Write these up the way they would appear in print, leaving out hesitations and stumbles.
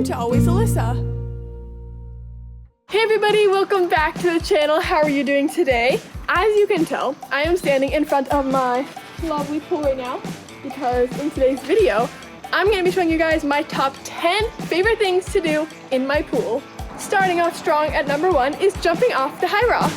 welcome to Always Alyssa. Hey everybody, welcome back to the channel. How are you doing today? As you can tell, I am standing in front of my lovely pool right now because in today's video, I'm going to be showing you guys my top 10 favorite things to do in my pool. Starting out strong at number 1 is jumping off the high rock.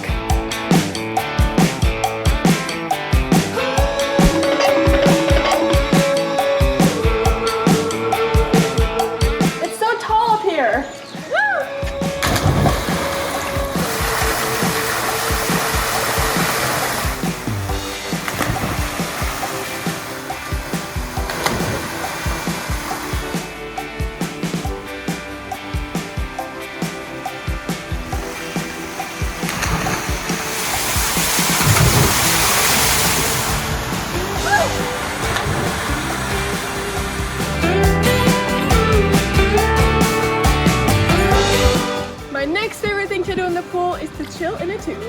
Next favorite thing to do in the pool is to chill in a tube.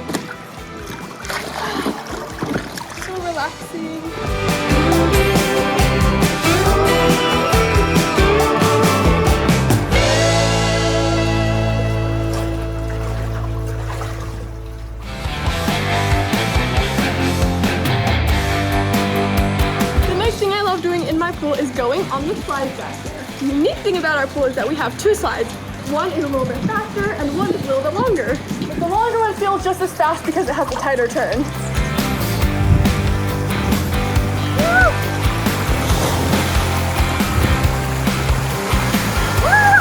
So relaxing. The next thing I love doing in my pool is going on the slides back there. The unique thing about our pool is that we have 2 slides. One is a little bit faster and one is a little bit longer. But the longer one feels just as fast because it has a tighter turn. Woo! Woo!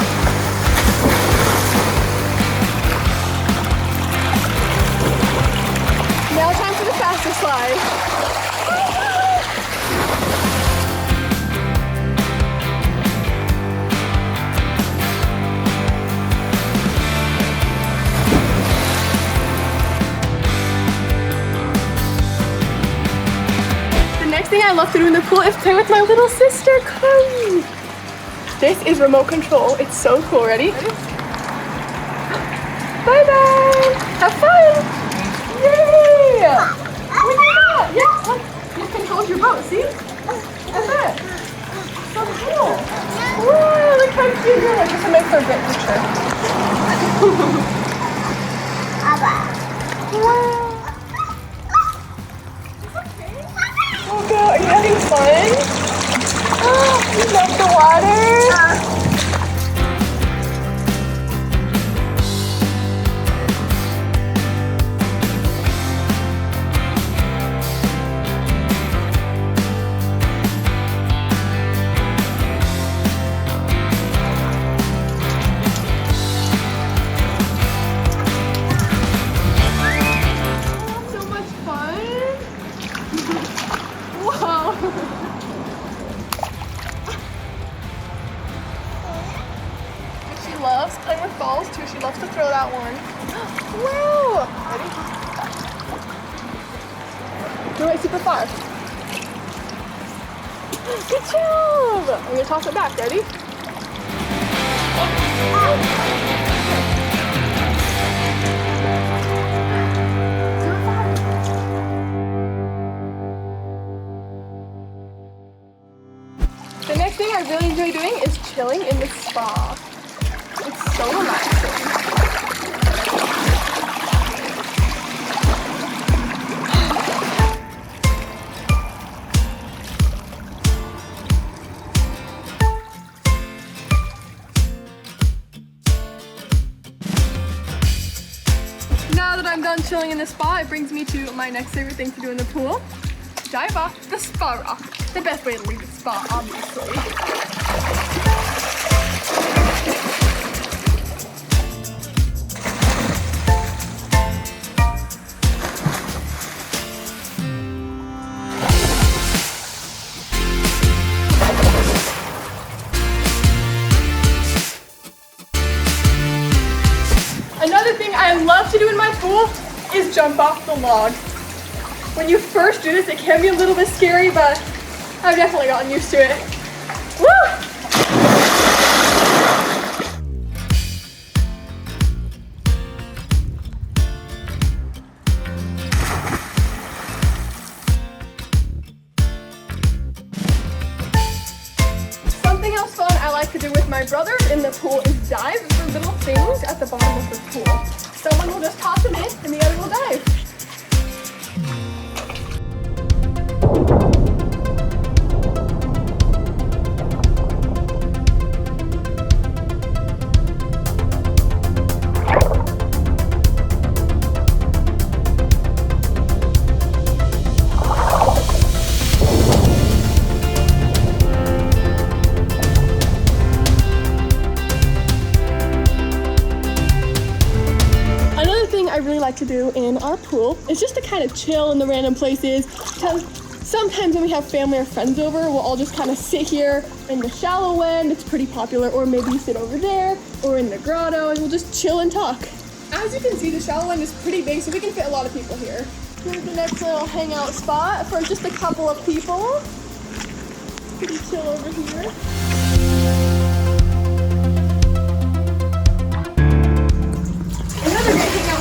Now time for the faster slide. The next thing I love to do in the pool is play with my little sister, Chloe. This is remote control. It's so cool. Ready? Bye-bye. Have fun. Yay! Look at that. Yeah, look. It controls your boat. See? That's it. So cool. Whoa, look how cute you're like. This will make for a great picture. Wow. Oh, are you having fun? Oh, you love the water? So much fun. Wow. She loves playing with balls too. She loves to throw that one. Wow! Ready? Throw it super far. Good job! I'm gonna toss it back. Ready? The next thing I really enjoy doing is chilling in the spa. It's so relaxing. Now that I'm done chilling in the spa, it brings me to my next favorite thing to do in the pool. Dive off the spa rock. The best way to leave the spa, obviously. Another thing I love to do in my pool is jump off the log. When you first do this, it can be a little bit scary, but I've definitely gotten used to it. Woo! Something else fun I like to do with my brother's in the pool is dive for little things at the bottom of the pool. Someone will just toss them in and the other will dive. I really like to do in our pool is just to kind of chill in the random places, because sometimes when we have family or friends over, we'll all just kind of sit here in the shallow end. It's pretty popular, or maybe you sit over there or in the grotto and we'll just chill and talk. As you can see, the shallow end is pretty big, so we can fit a lot of people here. Here's the next little hangout spot for just a couple of people. Pretty chill over here.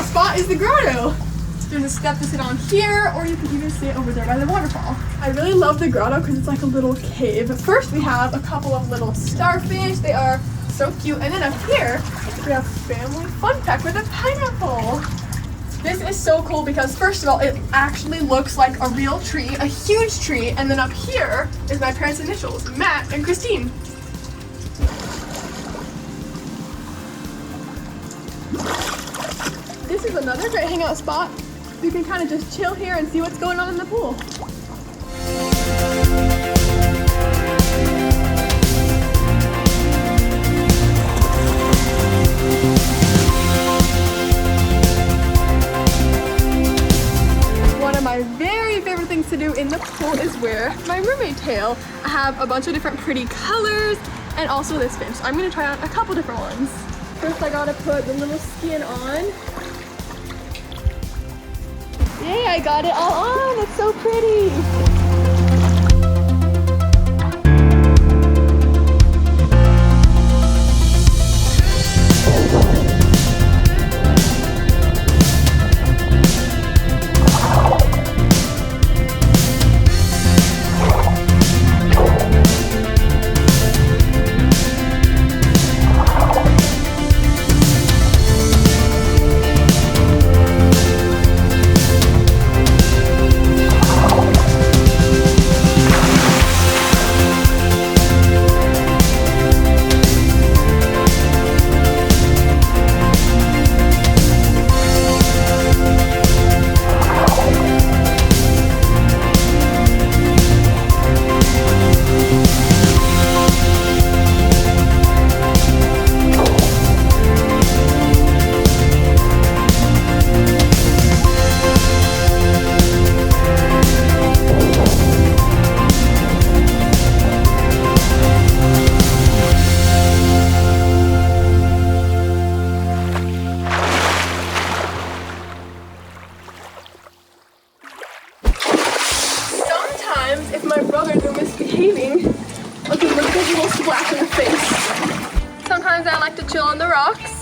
Spot is the grotto. There's a step to sit on here, or you can even sit over there by the waterfall. I really love the grotto because it's like a little cave. First we have a couple of little starfish. They are so cute. And then up here we have family fun pack with a pineapple. This is so cool because first of all, it actually looks like a real tree, a huge tree. And then up here is my parents' initials, Matt and Christine. This is another great hangout spot. You can kind of just chill here and see what's going on in the pool. One of my very favorite things to do in the pool is wear my mermaid tail. I have a bunch of different pretty colors and also this fin. So I'm gonna try out a couple different ones. First I gotta put the little skin on. Yay, I got it all on. It's so pretty. If my brothers are misbehaving, I'll give them a big little splash in the face. Sometimes I like to chill on the rocks.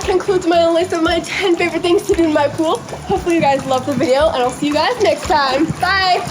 Concludes my list of my 10 favorite things to do in my pool. Hopefully you guys loved the video, and I'll see you guys next time. Bye!